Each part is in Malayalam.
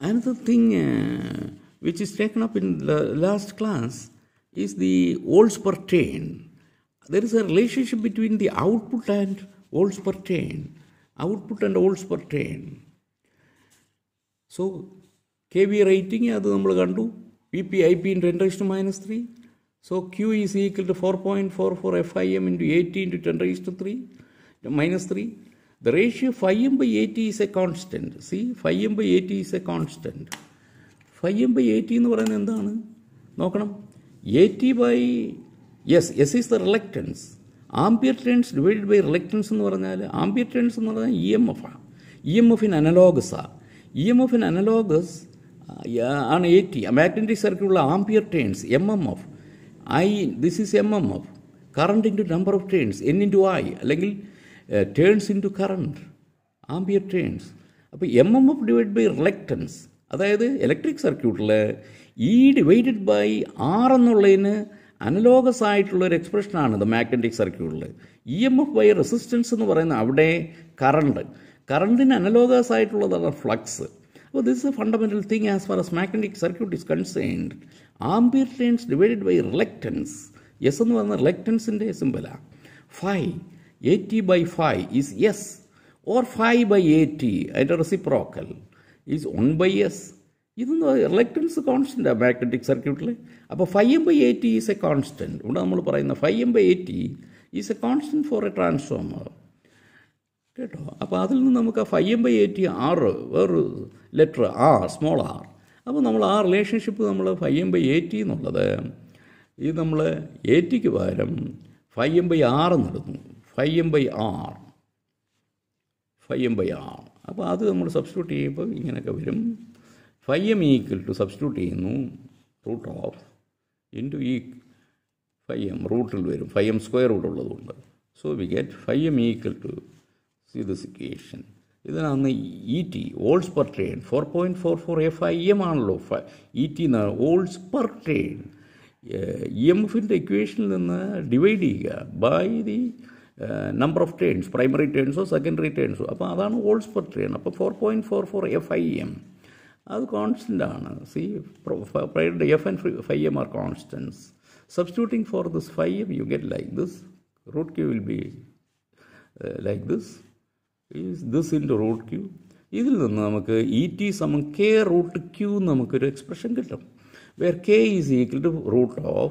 Another thing which is taken up in the last class is the volts per turn. There is a relationship between the output and volts per turn. Output and volts per turn. So, KV rating അത് നമ്മൾ കണ്ടു VP IP into 10 raised to minus 3. So, Q is equal to 4.44 FIM into 80 into 10 raised to 3 minus 3. The ratio phi m by 80 is a constant. See, phi m by 80 is a constant. Phi m by 80 എന്ന് പറയുന്നത് എന്താണ് നോക്കണം 80 by yes is the reluctance. Ampere turns divided by reluctance എന്ന് പറഞ്ഞാൽ ampere turns എന്ന് പറഞ്ഞാൽ EMF ആണ്. EMF in analogous ആണ്. EMF in analogous ആണ് 80. Magnetic circuit ഉള്ള ampere turns MMF. This is MMF. Current into number of turns N into I അല്ലെങ്കിൽ turns into current. Ampere turns. അപ്പോൾ MMF divided by reluctance. അതായത് ഇലക്ട്രിക് സർക്യൂട്ടിൽ E divided by R എന്നുള്ളതിന് അനലോഗസ് ആയിട്ടുള്ള ഒരു എക്സ്പ്രഷനാണ് ഇത് മാഗ്നറ്റിക് സർക്യൂട്ടിൽ. EMF ബൈ റെസിസ്റ്റൻസ് എന്ന് പറയുന്ന അവിടെ കറണ്ടിന് അനലോഗസ് ആയിട്ടുള്ളതാണ് ഫ്ലക്സ്. അപ്പോൾ this is a fundamental thing as far as magnetic circuit is concerned. Ampere turns divided by reluctance. S എന്ന് പറയുന്ന റിലക്റ്റൻസിൻ്റെ സിമ്പലാണ്. Phi 80 by phi is S or phi by 80 അതിൻ്റെ റെസിപ്രോക്കൽ ഈസ് 1 by S. ഇതൊന്നും റിലക്റ്റൻസ് കോൺസ്റ്റൻ്റ് ആണ് മാഗ്നറ്റിക് സർക്യൂട്ടിൽ. അപ്പോൾ phi m by 80 is A constant. ഇവിടെ നമ്മൾ പറയുന്ന phi m by 80 is A constant four A transformer കേട്ടോ. അപ്പോൾ അതിൽ നിന്ന് നമുക്ക് ആ phi m by 80 ആറ് വേറൊരു ലെറ്റർ ആർ സ്മോൾ ആർ. അപ്പോൾ നമ്മൾ ആ റിലേഷൻഷിപ്പ് നമ്മൾ phi m by 80 എന്നുള്ളത് ഇത് നമ്മൾ 80ക്ക് പകരം phi m by r എന്നിടുന്നു. phi m by r. അപ്പോൾ അത് നമ്മൾ സബ്സ്റ്റിറ്റ്യൂട്ട് ചെയ്യുമ്പോൾ ഇങ്ങനെയൊക്കെ വരും. phi m equal to substitute ചെയ്യുന്നു റൂട്ട് ഓഫ് ഇൻറ്റു ഈ phi m റൂട്ടിൽ വരും. phi m സ്ക്വയർ റൂട്ട് ഉള്ളതുകൊണ്ട്. So we get phi m equal to C this equation. ഇതിനാണ് ET volts per turn 4.44 FIM ആണല്ലോ. ET എന്നാണ് വോൾട്സ് പെർ ടേൺ. EMFിൻ്റെ ഇക്വേഷനിൽ നിന്ന് ഡിവൈഡ് ചെയ്യുക by the number of turns, primary ടേൺസോ സെക്കൻഡറി ടേൺസോ. അപ്പോൾ അതാണ് വോൾട്സ് പെർ ടേൺ. അപ്പോൾ 4.44 FIM അത് കോൺസ്റ്റൻ്റ് ആണ്. C F and phi m are constants. Substituting for this phi m you get like this. Root Q will be like this. Is this into root Q. ഇതിൽ നിന്ന് നമുക്ക് ET സമം K root Q നമുക്കൊരു എക്സ്പ്രഷൻ കിട്ടും. Where K is equal to root of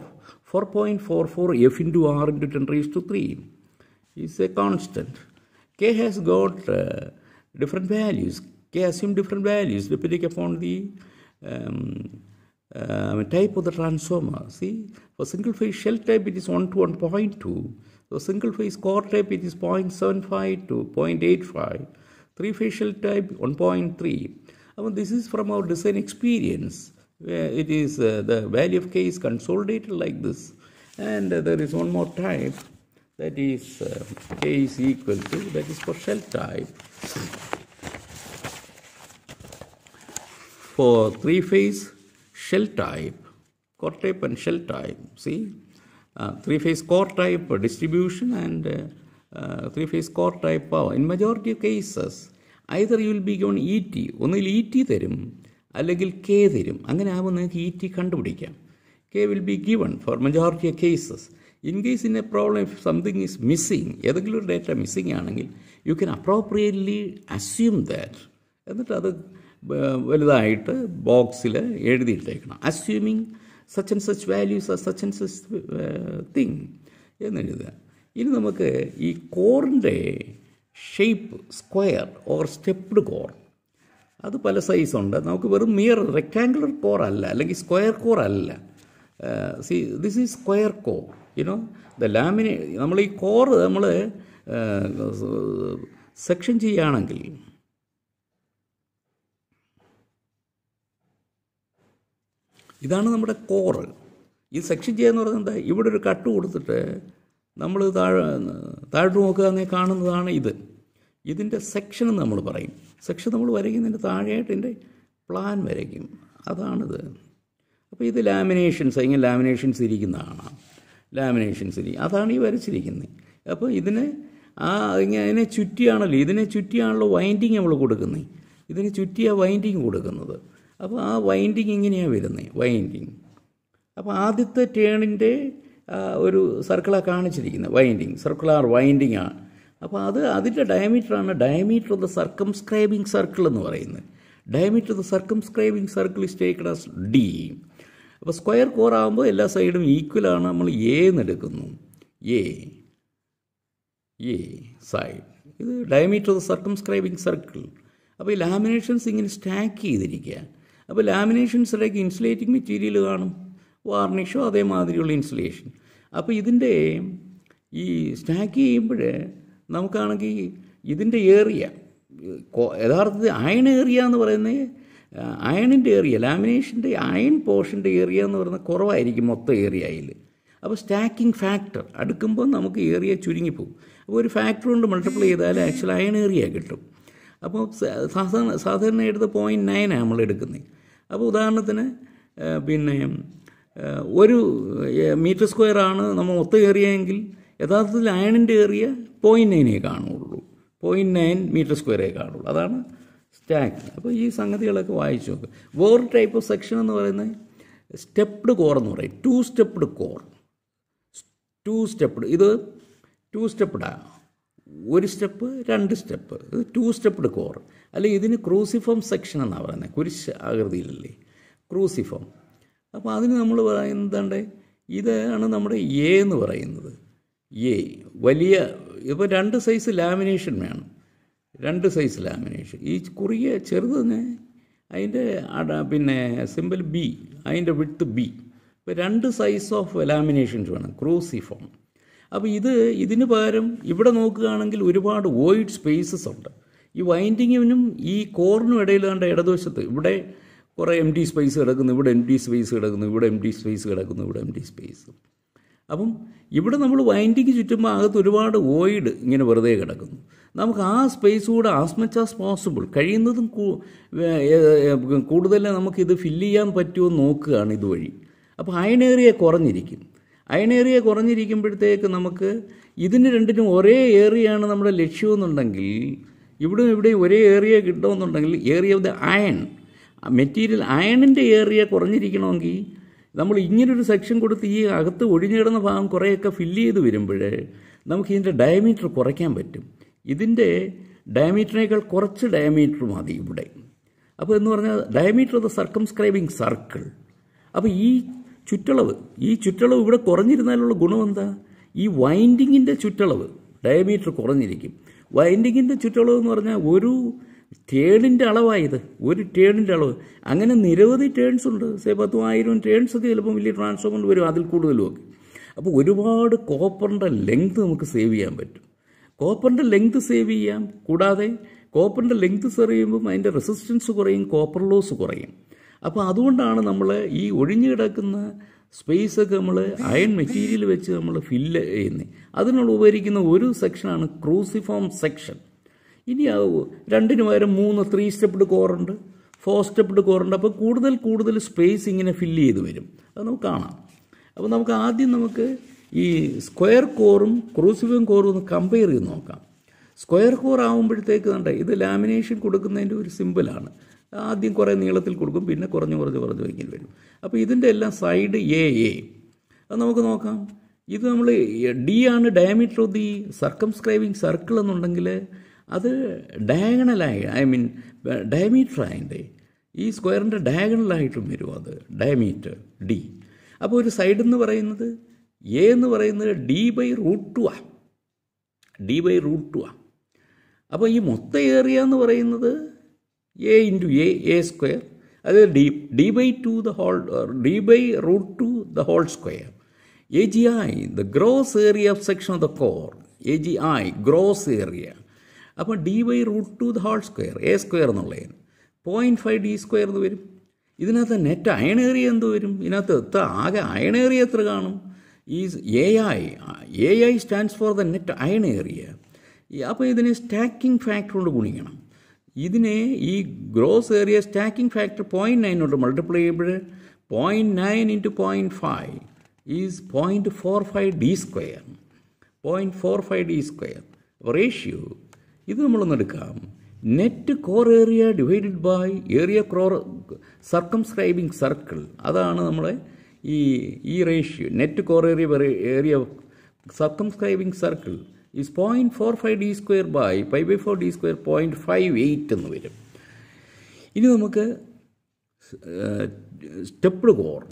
4.44 F into R into 10 raised to 3 is a constant. K has got different values. K assume different values depending upon the type of the transformer. See, for single phase shell type it is 1 to 1.2. For single phase core type it is 0.75 to 0.85. Three phase shell type 1.3. This is from our design experience. It is the value of K is consolidated like this, and there is one more type that is K is equal to, that is for shell type. For three phase shell type, core type and shell type, see, three phase core type distribution and three phase core type power. In majority of cases either you will be given ET, ഒന്നിൽ ET തരും അല്ലെങ്കിൽ K തരും. അങ്ങനെ ആകുമ്പോൾ നിങ്ങൾക്ക് ET കണ്ടുപിടിക്കാം. K will be given for majority of cases. In case in a problem if something is missing, ഏതെങ്കിലും ഒരു ഡേറ്റ മിസ്സിംഗ് ആണെങ്കിൽ you can appropriately assume that. എന്നിട്ട് അത് വലുതായിട്ട് ബോക്സിൽ എഴുതിയിട്ടേക്കണം. Assuming such and such values are such and such thing എന്നെഴുതുക. ഇനി നമുക്ക് ഈ കോറിൻ്റെ shape square or stepped core അത് പല സൈസുണ്ട്. നമുക്ക് വെറും മിയർ റെക്റ്റാങ്കുലർ കോർ അല്ല, അല്ലെങ്കിൽ സ്ക്വയർ കോർ അല്ല. See this is square core. You know the നമ്മൾ ഈ കോർ നമ്മൾ സെക്ഷൻ ചെയ്യുകയാണെങ്കിൽ ഇതാണ് നമ്മുടെ കോറ്. ഈ സെക്ഷൻ ചെയ്യാന്ന് പറയുന്നത് എന്താ, ഇവിടെ ഒരു കട്ട് കൊടുത്തിട്ട് നമ്മൾ താഴോട്ട് നോക്കുക കാണുന്നതാണ് ഇത്. ഇതിൻ്റെ സെക്ഷൻ എന്ന് നമ്മൾ പറയും. സെക്ഷൻ നമ്മൾ വരയ്ക്കുന്നതിൻ്റെ താഴെയായിട്ട് ഇതിൻ്റെ പ്ലാൻ വരയ്ക്കും. അതാണിത്. അപ്പോൾ ഇത് ലാമിനേഷൻസ്, ഇങ്ങനെ ലാമിനേഷൻസ് ഇരിക്കുന്നതാണ്. അതാണ് ഈ വരച്ചിരിക്കുന്നത്. അപ്പോൾ ഇതിനെ ചുറ്റിയാണല്ലോ, ഇതിനെ ചുറ്റിയാണല്ലോ വൈൻഡിങ് നമ്മൾ കൊടുക്കുന്നത്. ഇതിനെ ചുറ്റിയാണ് വൈൻഡിങ് കൊടുക്കുന്നത്. അപ്പോൾ ആ വൈൻഡിങ് ഇങ്ങനെയാണ് വരുന്നത്, വൈൻഡിങ്. അപ്പോൾ ആദ്യത്തെ ടേണിൻ്റെ ഒരു സർക്കിളാണ് കാണിച്ചിരിക്കുന്നത്, വൈൻഡിങ്, സർക്കുലാർ വൈൻഡിങ് ആണ്. അപ്പോൾ അതിൻ്റെ ഡയമീറ്ററാണ് diameter of the circumscribing circle എന്ന് പറയുന്നത്. Diameter of the circumscribing circle is taked as D. അപ്പോൾ സ്ക്വയർ കോർ ആകുമ്പോൾ എല്ലാ സൈഡും ഈക്വലാണ്. നമ്മൾ എ എന്നെടുക്കുന്നു, എ സൈഡ്. ഇത് diameter of the circumscribing circle. അപ്പോൾ ഈ ലാമിനേഷൻസ് ഇങ്ങനെ സ്റ്റാക്ക് ചെയ്തിരിക്കുക. അപ്പോൾ ലാമിനേഷൻസിലേക്ക് ഇൻസുലേറ്റിംഗ് മെറ്റീരിയൽ കാണും, വാർണിഷോ അതേമാതിരിയുള്ള ഇൻസുലേഷൻ. അപ്പോൾ ഇതിൻ്റെ ഈ സ്റ്റാക്ക് ചെയ്യുമ്പോൾ നമുക്കാണെങ്കിൽ ഇതിൻ്റെ ഏറിയ, യഥാർത്ഥത്തിൽ അയൺ ഏറിയ എന്ന് പറയുന്നത്, അയണിൻ്റെ ഏറിയ, ലാമിനേഷൻ്റെ അയൺ പോർഷൻ്റെ ഏറിയ എന്ന് പറയുന്നത് കുറവായിരിക്കും മൊത്തം ഏറിയയിൽ. അപ്പോൾ സ്റ്റാക്കിംഗ് ഫാക്ടർ അടുക്കുമ്പോൾ നമുക്ക് ഏറിയ ചുരുങ്ങിപ്പോകും. അപ്പോൾ ഒരു ഫാക്ടർ കൊണ്ട് മൾട്ടിപ്ലൈ ചെയ്താൽ ആക്ച്വൽ അയൺ ഏറിയ കിട്ടും. അപ്പോൾ സാധാരണ എടുത്ത് 0.9 നമ്മൾ എടുക്കുന്നത്. അപ്പോൾ ഉദാഹരണത്തിന് പിന്നെ ഒരു മീറ്റർ സ്ക്വയർ ആണ് നമ്മൾ മൊത്തം ഏറിയെങ്കിൽ യഥാർത്ഥത്തിൽ അയണിൻ്റെ ഏറിയ 0.9 കാണുള്ളൂ, 0.9 മീറ്റർ സ്ക്വയറേ കാണുള്ളൂ. അതാണ് സ്റ്റാക്ക്. അപ്പോൾ ഈ സംഗതികളൊക്കെ വായിച്ചു നോക്കുക. വേറൊരു ടൈപ്പ് ഓഫ് സെക്ഷൻ എന്ന് പറയുന്നത് സ്റ്റെപ്ഡ് കോർ എന്ന് പറയും, 2 സ്റ്റെപ്ഡ് കോർ. 2 സ്റ്റെപ്ഡ്, ഇത് 2 സ്റ്റെപ്ഡാണ്, ഒരു സ്റ്റെപ്പ് 2 സ്റ്റെപ്പ്, ഇത് 2 സ്റ്റെപ്ഡ് കോർ. അല്ലെങ്കിൽ ഇതിന് ക്രൂസിഫോം സെക്ഷൻ എന്നാണ് പറയുന്നത്, കുരിശ് ആകൃതിയിലല്ലേ ക്രൂസിഫോം. അപ്പോൾ അതിന് നമ്മൾ പറയുന്നത് ഇതാണ് നമ്മുടെ എ എന്ന് പറയുന്നത്. എ വലിയ, ഇപ്പോൾ 2 സൈസ് ലാമിനേഷൻ വേണം, 2 സൈസ് ലാമിനേഷൻ. ഈ കുറിയ ചെറുതിന് അതിൻ്റെ പിന്നെ സിമ്പിൾ ബി, അതിൻ്റെ വിഡ്ത്ത് ബി. ഇപ്പോൾ 2 സൈസ് ഓഫ് ലാമിനേഷൻസ് വേണം, ക്രൂസിഫോം. അപ്പോൾ ഇതിന് പകരം ഇവിടെ നോക്കുകയാണെങ്കിൽ ഒരുപാട് വോയിഡ് സ്പേസസ് ഉണ്ട്. ഈ വൈൻഡിങ്ങിനും ഈ കോറിനും ഇടയിലാണ്ട് ഇടതുവശത്ത് ഇവിടെ കുറേ എം ടി സ്പേസ് കിടക്കുന്നു, ഇവിടെ എം ടി സ്പേസ് കിടക്കുന്നു, ഇവിടെ എം ടി സ്പേസ് കിടക്കുന്നു, ഇവിടെ എം ടി സ്പേസ്. അപ്പം ഇവിടെ നമ്മൾ വൈൻഡിങ് ചുറ്റുമ്പോൾ അകത്ത് ഒരുപാട് വോയിഡ് ഇങ്ങനെ വെറുതെ കിടക്കുന്നു. നമുക്ക് ആ സ്പേസ് കൂടെ ആസ് മച്ച് ആസ് പോസിബിൾ കഴിയുന്നതും കൂടുതൽ നമുക്കിത് ഫില്ല് ചെയ്യാൻ പറ്റുമോ നോക്കുകയാണ് ഇതുവഴി. അപ്പോൾ അയൺ ഏറിയ കുറഞ്ഞിരിക്കും. അയൺ ഏറിയ കുറഞ്ഞിരിക്കുമ്പോഴത്തേക്ക് നമുക്ക് ഇതിന് രണ്ടിനും ഒരേ ഏറിയാണ് നമ്മുടെ ലക്ഷ്യമെന്നുണ്ടെങ്കിൽ, ഇവിടെയും ഒരേ ഏറിയ കിട്ടുമെന്നുണ്ടെങ്കിൽ ഏറിയ ഓഫ് ദ അയൺ മെറ്റീരിയൽ, അയണിൻ്റെ ഏറിയ കുറഞ്ഞിരിക്കണമെങ്കിൽ നമ്മൾ ഇങ്ങനൊരു സെക്ഷൻ കൊടുത്ത് ഈ അകത്ത് ഒഴിഞ്ഞിടുന്ന ഭാഗം കുറേയൊക്കെ ഫില്ല് ചെയ്ത് വരുമ്പോൾ നമുക്ക് ഇതിൻ്റെ ഡയമീറ്റർ കുറയ്ക്കാൻ പറ്റും. ഇതിൻ്റെ ഡയമീറ്ററിനേക്കാൾ കുറച്ച് ഡയമീറ്റർ മതി ഇവിടെ. അപ്പോൾ എന്ന് പറഞ്ഞാൽ diameter of the circumscribing circle. അപ്പോൾ ഈ ചുറ്റളവ് ഇവിടെ കുറഞ്ഞിരുന്നാലുള്ള ഗുണം എന്താ? ഈ വൈൻഡിങ്ങിൻ്റെ ചുറ്റളവ് ഡയമീറ്റർ കുറഞ്ഞിരിക്കും. വൈൻഡിങ്ങിൻ്റെ ചുറ്റളവ് എന്ന് പറഞ്ഞാൽ ഒരു ടേണിൻ്റെ അളവായത്, ഒരു ടേണിൻ്റെ അളവ്. അങ്ങനെ നിരവധി ടേൺസ് ഉണ്ട്, 10,000 ടേൺസ് ഒക്കെ ചിലപ്പോൾ വലിയ ട്രാൻസ്ഫോമർ വരും, അതിൽ കൂടുതലും ഒക്കെ. അപ്പോൾ ഒരുപാട് കോപ്പറിൻ്റെ ലെങ്ത് നമുക്ക് സേവ് ചെയ്യാൻ പറ്റും. കോപ്പറിൻ്റെ ലെങ്ത് സേവ് ചെയ്യാം. കൂടാതെ കോപ്പറിൻ്റെ ലെങ്ത് സേവ് ചെയ്യുമ്പം അതിൻ്റെ റെസിസ്റ്റൻസ് കുറയും, കോപ്പർ ലോസ് കുറയും. അപ്പോൾ അതുകൊണ്ടാണ് നമ്മൾ ഈ ഒഴിഞ്ഞു കിടക്കുന്ന സ്പേസൊക്കെ നമ്മൾ അയൺ മെറ്റീരിയൽ വെച്ച് നമ്മൾ ഫില്ല് ചെയ്യുന്നത്. അതിനുള്ള ഉപകരിക്കുന്ന ഒരു സെക്ഷനാണ് ക്രൂസിഫോം സെക്ഷൻ. ഇനി രണ്ടിന് പകരം 3 സ്റ്റെപ്ഡ് കോറുണ്ട്, 4 സ്റ്റെപ്ഡ് കോറുണ്ട്. അപ്പോൾ കൂടുതൽ സ്പേസ് ഇങ്ങനെ ഫില്ല് ചെയ്ത് വരും. അത് നമുക്ക് കാണാം. അപ്പോൾ നമുക്ക് ആദ്യം ഈ സ്ക്വയർ കോറും ക്രൂസിഫോം കോറും ഒന്ന് കമ്പയർ ചെയ്ത് നോക്കാം. സ്ക്വയർ കോർ ആകുമ്പോഴത്തേക്ക് ഇത് ലാമിനേഷൻ കൊടുക്കുന്നതിൻ്റെ ഒരു സിമ്പിളാണ്. ആദ്യം കുറേ നീളത്തിൽ കൊടുക്കും, പിന്നെ കുറഞ്ഞ് വയ്ക്കാൻ വരും. അപ്പോൾ ഇതിൻ്റെ എല്ലാം സൈഡ് എ. അത് നമുക്ക് നോക്കാം. ഇത് നമ്മൾ ഡി ആണ് ഡയമീറ്റർ ഓഫ് ദി സർക്കംസ്ക്രൈബിങ് സർക്കിൾ എന്നുണ്ടെങ്കിൽ അത് ഡയഗണലായി, ഡയമീറ്റർ അതിൻ്റെ ഈ സ്ക്വയറിൻ്റെ ഡയഗണലായിട്ടും വരും അത് ഡയമീറ്റർ ഡി. അപ്പോൾ ഒരു സൈഡ് എന്ന് പറയുന്നത് എ എന്ന് പറയുന്നത് D/√2 ആണ്, D/√2 ആണ്. അപ്പോൾ ഈ മൊത്തം ഏരിയ എന്ന് പറയുന്നത് A × A സ്ക്വയർ, അത് D/2 D/√2 the whole square. AGI, the gross area of section of the core, AGI, gross area. അപ്പോൾ D/√2 the whole square, A square എന്നുള്ളതിന് 0.5 D സ്ക്വയർ എന്ന് വരും. ഇതിനകത്ത് നെറ്റ് അയൺ ഏരിയ എന്ത് വരും? ഇതിനകത്ത് ആകെ അയൺ ഏരിയ എത്ര കാണും? Is AI stands for the net iron area. അപ്പോൾ ഇതിനെ സ്റ്റാക്കിംഗ് ഫാക്ടർ കൊണ്ട് ഗുണിക്കണം. ഇതിനെ ഈ ഗ്രോസ് ഏരിയ സ്റ്റാക്കിംഗ് ഫാക്ടർ 0.9 കൊണ്ട് മൾട്ടിപ്ലൈ ചെയ്യുമ്പോൾ 0.9 × 0.5 is 0.45 D square, 0.45 D square. Ratio ഇത് നമ്മളൊന്ന് എടുക്കാം. Net core area divided by area circumscribing circle, അതാണ് നമ്മളെ ഈ ratio net core area circumscribing circle is 0.45 d² by π/4 d² 0.58 എന്ന് വരും. ഇനി നമുക്ക് സ്റ്റെപ്പ്ഡ് കോർ